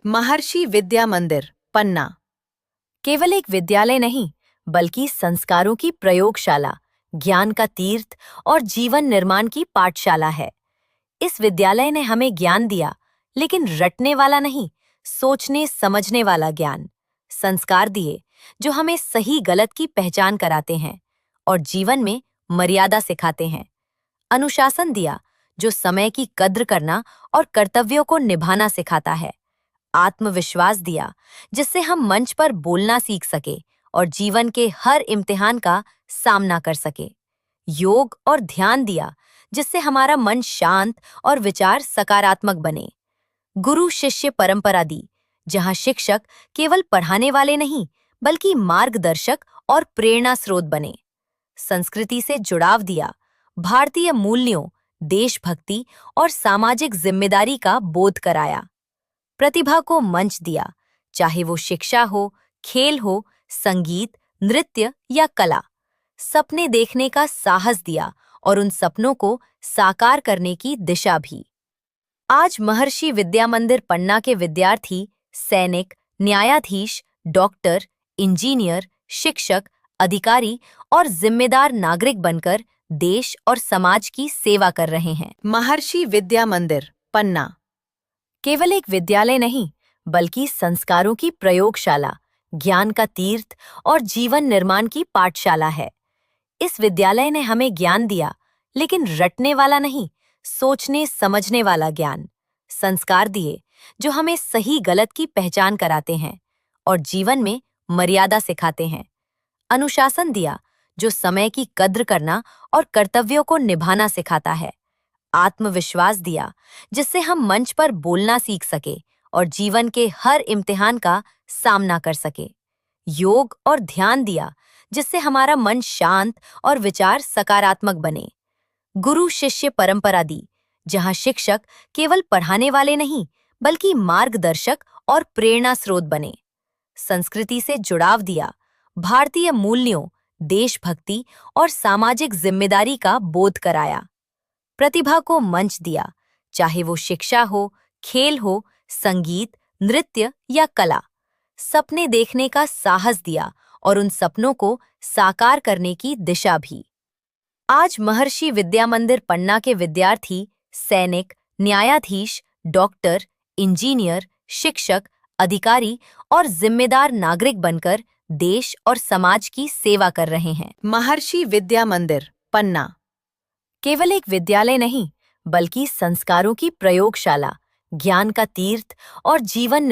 महर्षि विद्या मंदिर, पन्ना केवल एक विद्यालय नहीं, बल्कि संस्कारों की प्रयोगशाला, ज्ञान का तीर्थ और जीवन निर्माण की पाठशाला है। इस विद्यालय ने हमें ज्ञान दिया, लेकिन रटने वाला नहीं, सोचने समझने वाला ज्ञान। संस्कार दिए, जो हमें सही गलत की पहचान कराते हैं और जीवन में मर्यादा सिखाते हैं। अनुशासन दिया, जो समय की कद्र करना और कर्तव्यों को निभाना सिखाता है। आत्मविश्वास दिया, जिससे हम मंच पर बोलना सीख सके और जीवन के हर इम्तिहान का सामना कर सके। योग और ध्यान दिया, जिससे हमारा मन शांत और विचार सकारात्मक बने। गुरु शिष्य परंपरा दी, जहां शिक्षक केवल पढ़ाने वाले नहीं, बल्कि मार्गदर्शक और प्रेरणा स्रोत बने। संस्कृति से जुड़ाव दिया, भारतीय मूल्यों, देशभक्ति और सामाजिक जिम्मेदारी का बोध कराया। प्रतिभा को मंच दिया, चाहे वो शिक्षा हो, खेल हो, संगीत, नृत्य या कला। सपने देखने का साहस दिया और उन सपनों को साकार करने की दिशा भी। आज महर्षि विद्या मंदिर पन्ना के विद्यार्थी सैनिक, न्यायाधीश, डॉक्टर, इंजीनियर, शिक्षक, अधिकारी और जिम्मेदार नागरिक बनकर देश और समाज की सेवा कर रहे हैं। महर्षि विद्या मंदिर, पन्ना केवल एक विद्यालय नहीं, बल्कि संस्कारों की प्रयोगशाला, ज्ञान का तीर्थ और जीवन निर्माण की पाठशाला है। इस विद्यालय ने हमें ज्ञान दिया, लेकिन रटने वाला नहीं, सोचने समझने वाला ज्ञान। संस्कार दिए, जो हमें सही गलत की पहचान कराते हैं और जीवन में मर्यादा सिखाते हैं। अनुशासन दिया, जो समय की कद्र करना और कर्तव्यों को निभाना सिखाता है। आत्मविश्वास दिया, जिससे हम मंच पर बोलना सीख सके और जीवन के हर इम्तिहान का सामना कर सके। योग और ध्यान दिया, जिससे हमारा मन शांत और विचार सकारात्मक बने। गुरु शिष्य परंपरा दी, जहां शिक्षक केवल पढ़ाने वाले नहीं, बल्कि मार्गदर्शक और प्रेरणा स्रोत बने। संस्कृति से जुड़ाव दिया, भारतीय मूल्यों, देशभक्ति और सामाजिक जिम्मेदारी का बोध कराया। प्रतिभा को मंच दिया, चाहे वो शिक्षा हो, खेल हो, संगीत, नृत्य या कला। सपने देखने का साहस दिया और उन सपनों को साकार करने की दिशा भी। आज महर्षि विद्या मंदिर पन्ना के विद्यार्थी सैनिक, न्यायाधीश, डॉक्टर, इंजीनियर, शिक्षक, अधिकारी और जिम्मेदार नागरिक बनकर देश और समाज की सेवा कर रहे हैं। महर्षि विद्या मंदिर, पन्ना केवल एक विद्यालय नहीं, बल्कि संस्कारों की प्रयोगशाला, ज्ञान का तीर्थ और जीवन